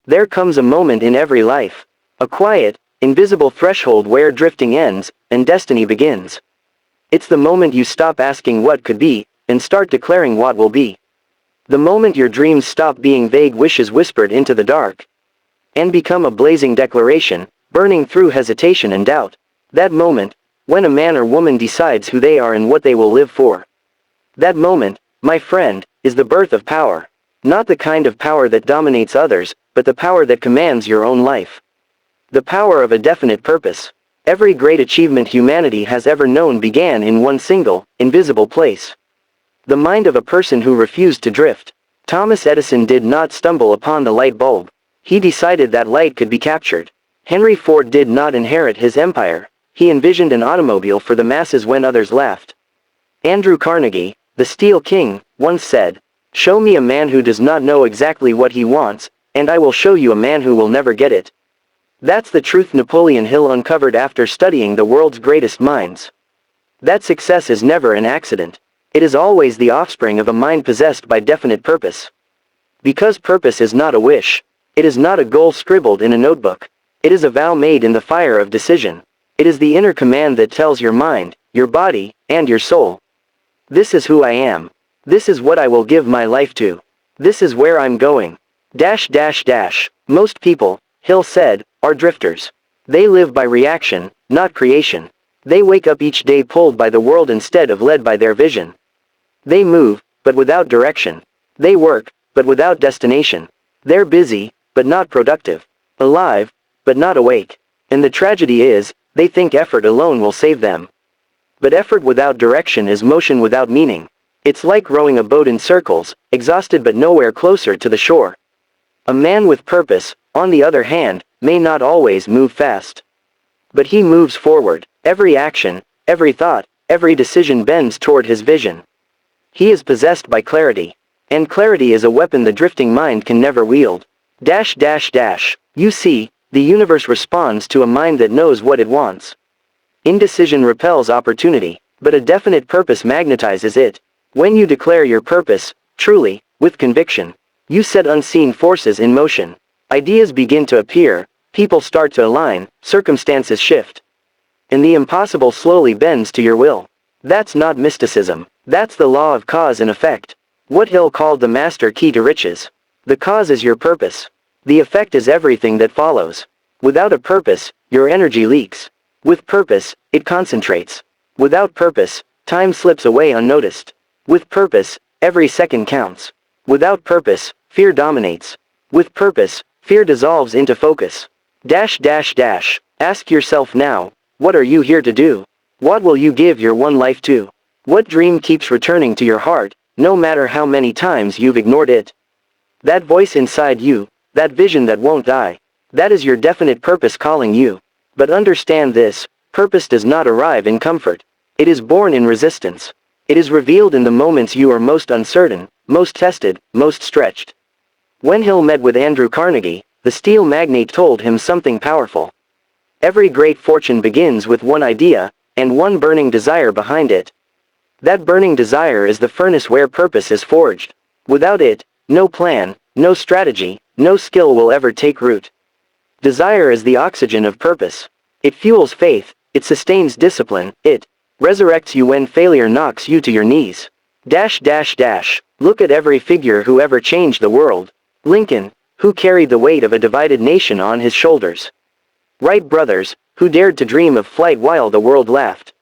There comes a moment in every life. A quiet, invisible threshold where drifting ends, and destiny begins. It's the moment you stop asking what could be, and start declaring what will be. The moment your dreams stop being vague wishes whispered into the dark, and become a blazing declaration, burning through hesitation and doubt. That moment, when a man or woman decides who they are and what they will live for. That moment, my friend, is the birth of power. Not the kind of power that dominates others, but the power that commands your own life. The power of a definite purpose. Every great achievement humanity has ever known began in one single, invisible place. The mind of a person who refused to drift. Thomas Edison did not stumble upon the light bulb. He decided that light could be captured. Henry Ford did not inherit his empire. He envisioned an automobile for the masses when others laughed. Andrew Carnegie, the Steel King, once said, "Show me a man who does not know exactly what he wants, and I will show you a man who will never get it." That's the truth Napoleon Hill uncovered after studying the world's greatest minds. That success is never an accident. It is always the offspring of a mind possessed by definite purpose. Because purpose is not a wish. It is not a goal scribbled in a notebook. It is a vow made in the fire of decision. It is the inner command that tells your mind, your body, and your soul, "This is who I am. This is what I will give my life to. This is where I'm going." Most people, Hill said, are drifters. They live by reaction, not creation. They wake up each day pulled by the world instead of led by their vision. They move, but without direction. They work, but without destination. They're busy, but not productive. Alive, but not awake. And the tragedy is, they think effort alone will save them. But effort without direction is motion without meaning. It's like rowing a boat in circles, exhausted but nowhere closer to the shore. A man with purpose, on the other hand, may not always move fast. But he moves forward. Every action, every thought, every decision bends toward his vision. He is possessed by clarity. And clarity is a weapon the drifting mind can never wield. You see, the universe responds to a mind that knows what it wants. Indecision repels opportunity, but a definite purpose magnetizes it. When you declare your purpose, truly, with conviction, you set unseen forces in motion. Ideas begin to appear, people start to align, circumstances shift. And the impossible slowly bends to your will. That's not mysticism. That's the law of cause and effect. What Hill called the master key to riches. The cause is your purpose. The effect is everything that follows. Without a purpose, your energy leaks. With purpose, it concentrates. Without purpose, time slips away unnoticed. With purpose, every second counts. Without purpose, fear dominates. With purpose, fear dissolves into focus. Ask yourself now, what are you here to do? What will you give your one life to? What dream keeps returning to your heart, no matter how many times you've ignored it? That voice inside you, that vision that won't die, that is your definite purpose calling you. But understand this, purpose does not arrive in comfort. It is born in resistance. It is revealed in the moments you are most uncertain, most tested, most stretched. When Hill met with Andrew Carnegie, the steel magnate told him something powerful. Every great fortune begins with one idea, and one burning desire behind it. That burning desire is the furnace where purpose is forged. Without it, no plan, no strategy, no skill will ever take root. Desire is the oxygen of purpose. It fuels faith, it sustains discipline, it resurrects you when failure knocks you to your knees. Look at every figure who ever changed the world. Lincoln, who carried the weight of a divided nation on his shoulders. Wright brothers, who dared to dream of flight while the world laughed.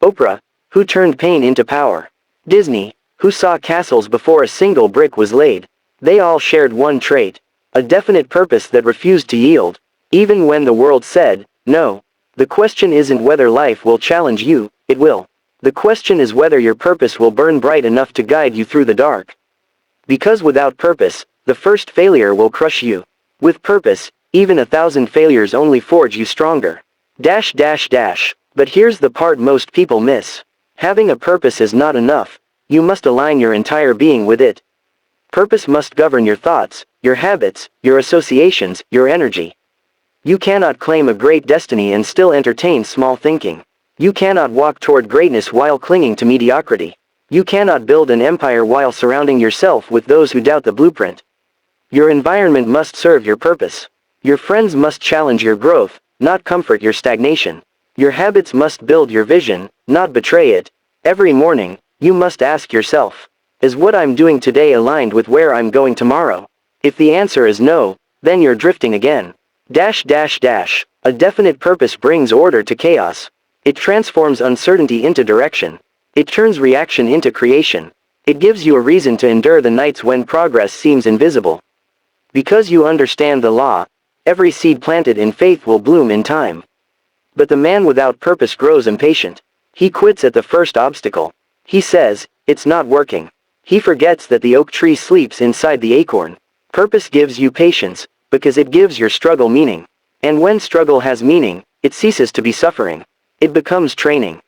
Oprah, who turned pain into power. Disney, who saw castles before a single brick was laid. They all shared one trait. A definite purpose that refused to yield, even when the world said, no. The question isn't whether life will challenge you, it will. The question is whether your purpose will burn bright enough to guide you through the dark. Because without purpose, the first failure will crush you. With purpose, even 1,000 failures only forge you stronger. But here's the part most people miss. Having a purpose is not enough. You must align your entire being with it. Purpose must govern your thoughts, your habits, your associations, your energy. You cannot claim a great destiny and still entertain small thinking. You cannot walk toward greatness while clinging to mediocrity. You cannot build an empire while surrounding yourself with those who doubt the blueprint. Your environment must serve your purpose. Your friends must challenge your growth, not comfort your stagnation. Your habits must build your vision, not betray it. Every morning, you must ask yourself, is what I'm doing today aligned with where I'm going tomorrow? If the answer is no, then you're drifting again. A definite purpose brings order to chaos. It transforms uncertainty into direction. It turns reaction into creation. It gives you a reason to endure the nights when progress seems invisible. Because you understand the law, every seed planted in faith will bloom in time. But the man without purpose grows impatient. He quits at the first obstacle. He says, it's not working. He forgets that the oak tree sleeps inside the acorn. Purpose gives you patience, because it gives your struggle meaning. And when struggle has meaning, it ceases to be suffering. It becomes training.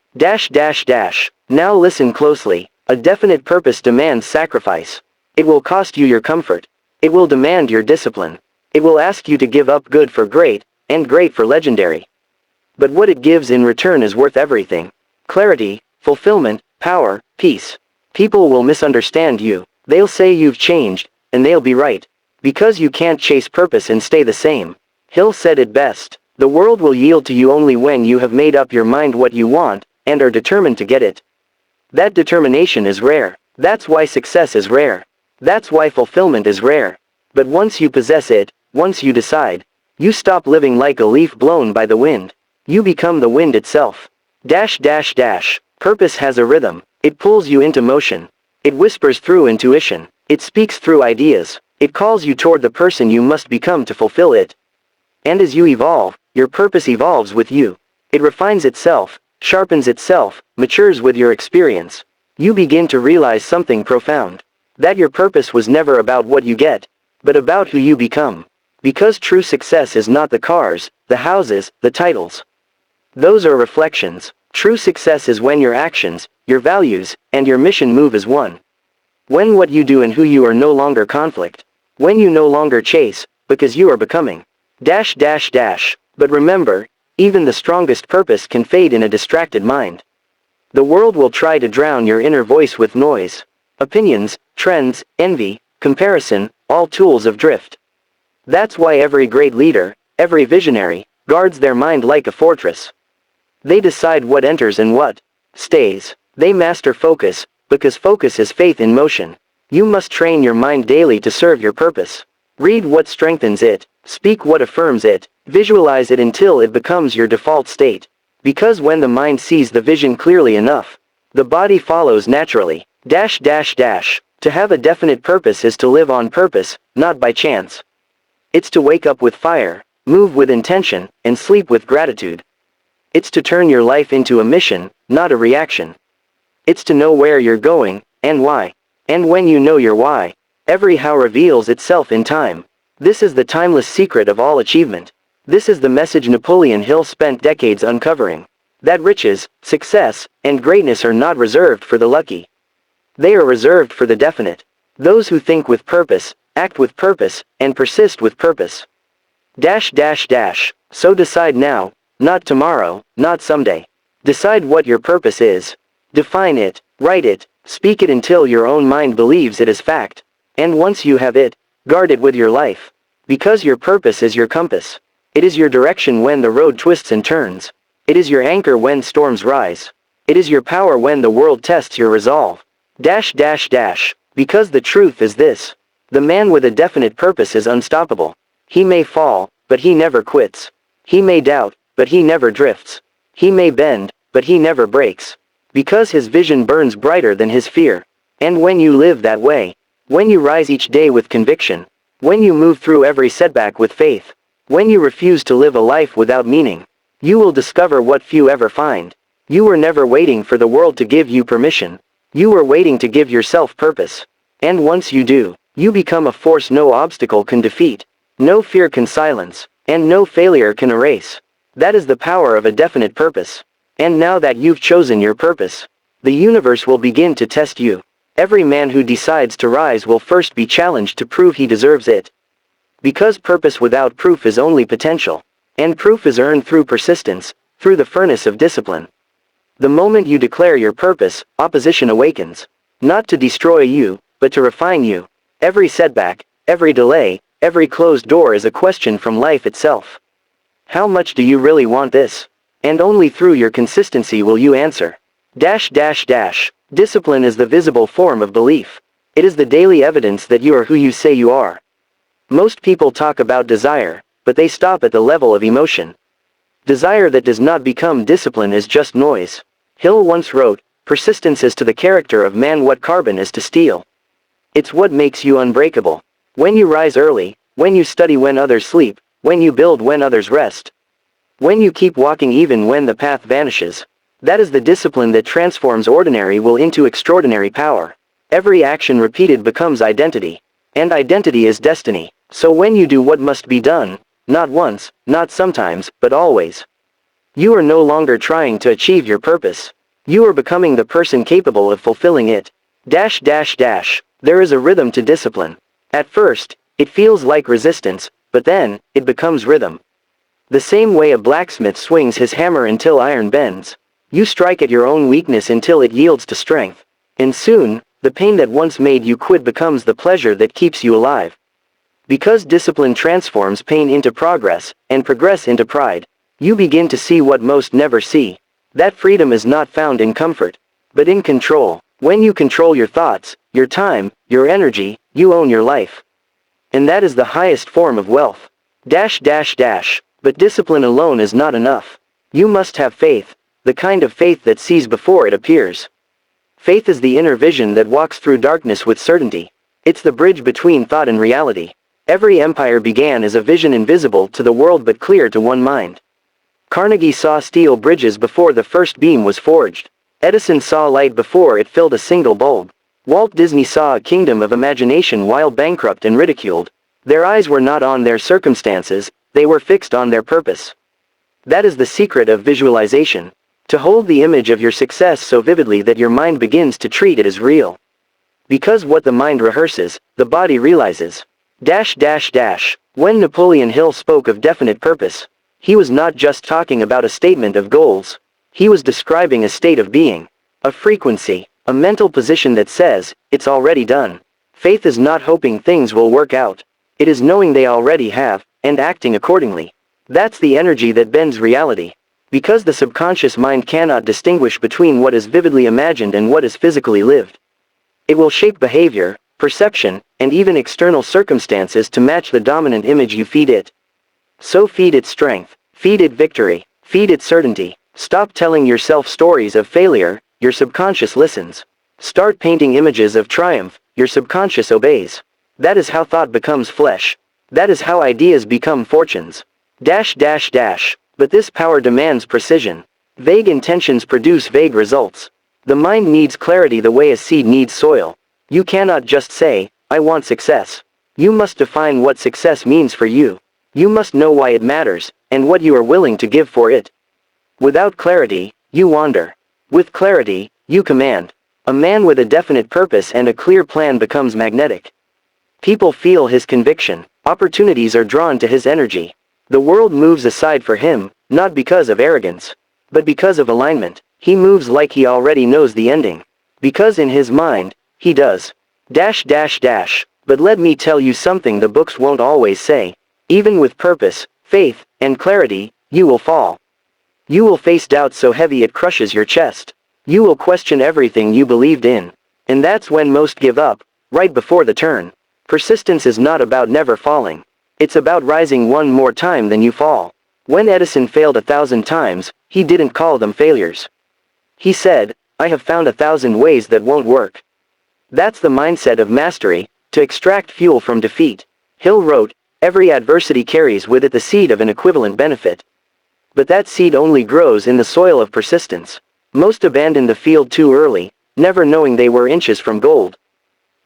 Now listen closely. A definite purpose demands sacrifice. It will cost you your comfort. It will demand your discipline. It will ask you to give up good for great, and great for legendary. But what it gives in return is worth everything. Clarity, fulfillment, power, peace. People will misunderstand you. They'll say you've changed, and they'll be right. Because you can't chase purpose and stay the same. Hill said it best. The world will yield to you only when you have made up your mind what you want, and are determined to get it. That determination is rare. That's why success is rare. That's why fulfillment is rare. But once you possess it, once you decide, you stop living like a leaf blown by the wind. You become the wind itself. Purpose has a rhythm. It pulls you into motion. It whispers through intuition. It speaks through ideas. It calls you toward the person you must become to fulfill it. And as you evolve, your purpose evolves with you. It refines itself, sharpens itself, matures with your experience. You begin to realize something profound. That your purpose was never about what you get, but about who you become. Because true success is not the cars, the houses, the titles. Those are reflections. True success is when your actions, your values, and your mission move as one. When what you do and who you are no longer conflict. When you no longer chase, because you are becoming. But remember, even the strongest purpose can fade in a distracted mind. The world will try to drown your inner voice with noise. Opinions, trends, envy, comparison, all tools of drift. That's why every great leader, every visionary, guards their mind like a fortress. They decide what enters and what stays. They master focus, because focus is faith in motion. You must train your mind daily to serve your purpose. Read what strengthens it, speak what affirms it, visualize it until it becomes your default state. Because when the mind sees the vision clearly enough, the body follows naturally. To have a definite purpose is to live on purpose, not by chance. It's to wake up with fire, move with intention, and sleep with gratitude. It's to turn your life into a mission, not a reaction. It's to know where you're going, and why. And when you know your why, every how reveals itself in time. This is the timeless secret of all achievement. This is the message Napoleon Hill spent decades uncovering. That riches, success, and greatness are not reserved for the lucky. They are reserved for the definite. Those who think with purpose, act with purpose, and persist with purpose. So decide now, not tomorrow, not someday. Decide what your purpose is. Define it, write it, speak it until your own mind believes it is fact. And once you have it, guard it with your life. Because your purpose is your compass. It is your direction when the road twists and turns. It is your anchor when storms rise. It is your power when the world tests your resolve. Because the truth is this. The man with a definite purpose is unstoppable. He may fall, but he never quits. He may doubt, but he never drifts. He may bend, but he never breaks. Because his vision burns brighter than his fear. And when you live that way, when you rise each day with conviction, when you move through every setback with faith, when you refuse to live a life without meaning, you will discover what few ever find. You were never waiting for the world to give you permission. You were waiting to give yourself purpose. And once you do, you become a force no obstacle can defeat, no fear can silence, and no failure can erase. That is the power of a definite purpose. And now that you've chosen your purpose, the universe will begin to test you. Every man who decides to rise will first be challenged to prove he deserves it. Because purpose without proof is only potential. And proof is earned through persistence, through the furnace of discipline. The moment you declare your purpose, opposition awakens. Not to destroy you, but to refine you. Every setback, Every delay, every closed door is a question from life itself. How much do you really want this? And only through your consistency will you answer. Discipline is the visible form of belief. It is the daily evidence that you are who you say you are. Most people talk about desire, but they stop at the level of emotion. Desire that does not become discipline is just noise. Hill once wrote, "Persistence is to the character of man what carbon is to steel." It's what makes you unbreakable. When you rise early, when you study when others sleep, when you build when others rest, when you keep walking even when the path vanishes. That is the discipline that transforms ordinary will into extraordinary power. Every action repeated becomes identity. And identity is destiny. So when you do what must be done, not once, not sometimes, but always, you are no longer trying to achieve your purpose. You are becoming the person capable of fulfilling it. There is a rhythm to discipline. At first, it feels like resistance, but then, it becomes rhythm. The same way a blacksmith swings his hammer until iron bends. You strike at your own weakness until it yields to strength. And soon, the pain that once made you quit becomes the pleasure that keeps you alive. Because discipline transforms pain into progress, and progress into pride, you begin to see what most never see. That freedom is not found in comfort, but in control. When you control your thoughts, your time, your energy, you own your life. And that is the highest form of wealth. But discipline alone is not enough. You must have faith, the kind of faith that sees before it appears. Faith is the inner vision that walks through darkness with certainty. It's the bridge between thought and reality. Every empire began as a vision invisible to the world but clear to one mind. Carnegie saw steel bridges before the first beam was forged. Edison saw light before it filled a single bulb. Walt Disney saw a kingdom of imagination while bankrupt and ridiculed. Their eyes were not on their circumstances, they were fixed on their purpose. That is the secret of visualization. To hold the image of your success so vividly that your mind begins to treat it as real. Because what the mind rehearses, the body realizes. When Napoleon Hill spoke of definite purpose, he was not just talking about a statement of goals. He was describing a state of being, a frequency, a mental position that says, it's already done. Faith is not hoping things will work out. It is knowing they already have, and acting accordingly. That's the energy that bends reality. Because the subconscious mind cannot distinguish between what is vividly imagined and what is physically lived. It will shape behavior, perception, and even external circumstances to match the dominant image you feed it. So feed it strength, feed it victory, feed it certainty. Stop telling yourself stories of failure, your subconscious listens. Start painting images of triumph, your subconscious obeys. That is how thought becomes flesh. That is how ideas become fortunes. But this power demands precision. Vague intentions produce vague results. The mind needs clarity the way a seed needs soil. You cannot just say, I want success. You must define what success means for you. You must know why it matters, and what you are willing to give for it. Without clarity, you wander. With clarity, you command. A man with a definite purpose and a clear plan becomes magnetic. People feel his conviction. Opportunities are drawn to his energy. The world moves aside for him, not because of arrogance, but because of alignment. He moves like he already knows the ending. Because in his mind, he does. But let me tell you something the books won't always say. Even with purpose, faith, and clarity, you will fall. You will face doubt so heavy it crushes your chest. You will question everything you believed in. And that's when most give up, right before the turn. Persistence is not about never falling. It's about rising one more time than you fall. When Edison failed 1,000 times, he didn't call them failures. He said, I have found 1,000 ways that won't work. That's the mindset of mastery, to extract fuel from defeat. Hill wrote, every adversity carries with it the seed of an equivalent benefit. But that seed only grows in the soil of persistence. Most abandoned the field too early, never knowing they were inches from gold.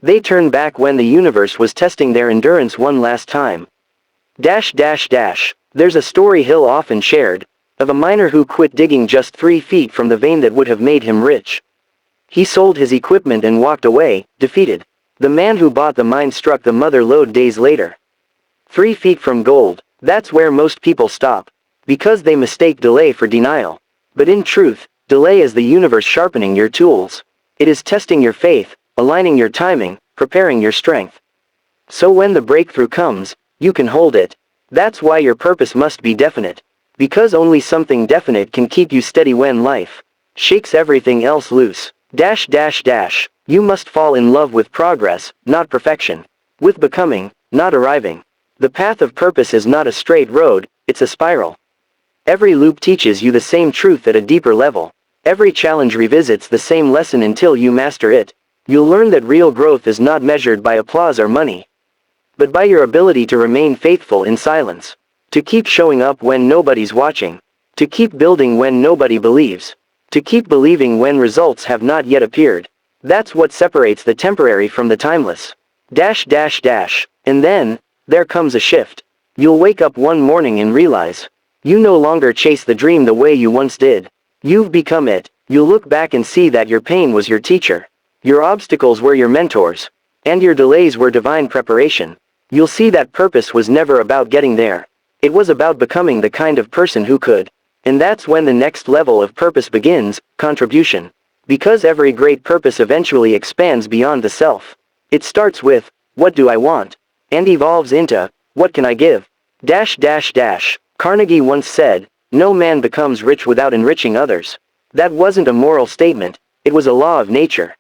They turned back when the universe was testing their endurance one last time. There's a story Hill often shared, of a miner who quit digging just 3 feet from the vein that would have made him rich. He sold his equipment and walked away, defeated. The man who bought the mine struck the mother lode days later. 3 feet from gold, that's where most people stop. Because they mistake delay for denial. But in truth, delay is the universe sharpening your tools. It is testing your faith, aligning your timing, preparing your strength. So when the breakthrough comes, you can hold it. That's why your purpose must be definite. Because only something definite can keep you steady when life shakes everything else loose. Dash dash dash. You must fall in love with progress, not perfection. With becoming, not arriving. The path of purpose is not a straight road, it's a spiral. Every loop teaches you the same truth at a deeper level. Every challenge revisits the same lesson until you master it. You'll learn that real growth is not measured by applause or money, but by your ability to remain faithful in silence. To keep showing up when nobody's watching. To keep building when nobody believes. To keep believing when results have not yet appeared. That's what separates the temporary from the timeless. Dash dash dash. And then, there comes a shift. You'll wake up one morning and realize, you no longer chase the dream the way you once did. You've become it. You'll look back and see that your pain was your teacher. Your obstacles were your mentors. And your delays were divine preparation. You'll see that purpose was never about getting there. It was about becoming the kind of person who could. And that's when the next level of purpose begins, contribution. Because every great purpose eventually expands beyond the self. It starts with, what do I want? And evolves into, what can I give? Dash dash dash. Carnegie once said, no man becomes rich without enriching others. That wasn't a moral statement, it was a law of nature.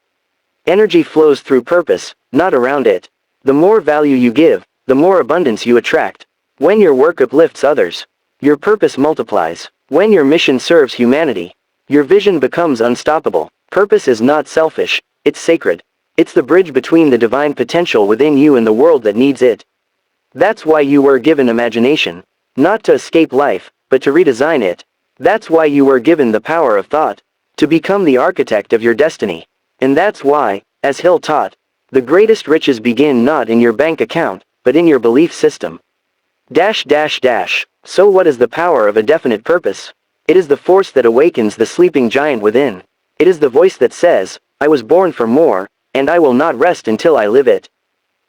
Energy flows through purpose, not around it. The more value you give, the more abundance you attract. When your work uplifts others, your purpose multiplies. When your mission serves humanity, your vision becomes unstoppable. Purpose is not selfish, it's sacred. It's the bridge between the divine potential within you and the world that needs it. That's why you were given imagination. Not to escape life, but to redesign it. That's why you were given the power of thought. To become the architect of your destiny. And that's why, as Hill taught, the greatest riches begin not in your bank account, but in your belief system. Dash dash dash. So what is the power of a definite purpose? It is the force that awakens the sleeping giant within. It is the voice that says, I was born for more, and I will not rest until I live it.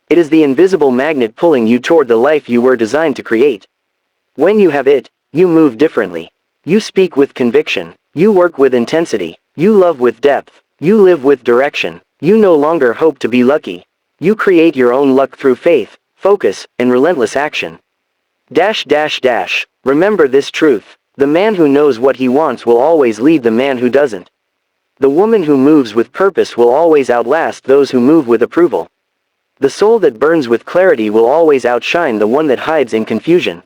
It is the invisible magnet pulling you toward the life you were designed to create. When you have it, you move differently. You speak with conviction. You work with intensity. You love with depth. You live with direction. You no longer hope to be lucky. You create your own luck through faith, focus, and relentless action. Dash dash dash. Remember this truth. The man who knows what he wants will always lead the man who doesn't. The woman who moves with purpose will always outlast those who move with approval. The soul that burns with clarity will always outshine the one that hides in confusion.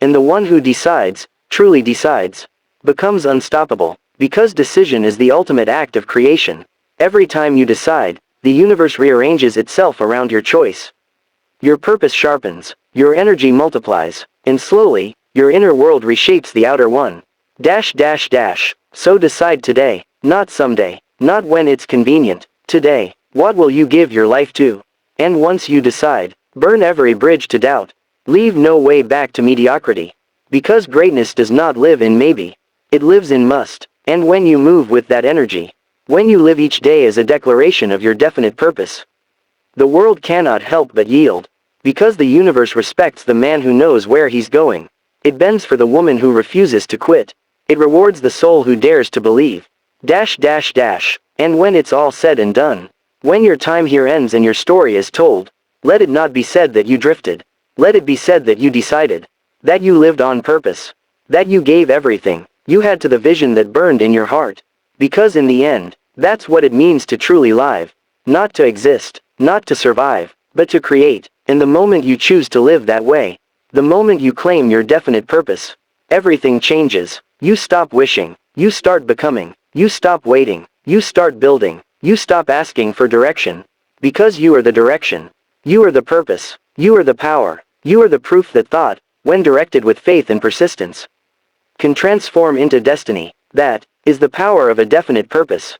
And the one who decides, truly decides, becomes unstoppable. Because decision is the ultimate act of creation. Every time you decide, the universe rearranges itself around your choice. Your purpose sharpens, your energy multiplies, and slowly, your inner world reshapes the outer one. Dash dash dash. So decide today, not someday, not when it's convenient. Today, what will you give your life to? And once you decide, burn every bridge to doubt. Leave no way back to mediocrity. Because greatness does not live in maybe. It lives in must. And when you move with that energy, when you live each day as a declaration of your definite purpose, the world cannot help but yield. Because the universe respects the man who knows where he's going. It bends for the woman who refuses to quit. It rewards the soul who dares to believe. Dash dash dash. And when it's all said and done, when your time here ends and your story is told, let it not be said that you drifted. Let it be said that you decided. That you lived on purpose. That you gave everything you had to the vision that burned in your heart. Because in the end, that's what it means to truly live. Not to exist, not to survive, but to create. And the moment you choose to live that way, the moment you claim your definite purpose, everything changes. You stop wishing. You start becoming. You stop waiting. You start building. You stop asking for direction. Because you are the direction. You are the purpose. You are the power. You are the proof that thought, when directed with faith and persistence, can transform into destiny. That is the power of a definite purpose.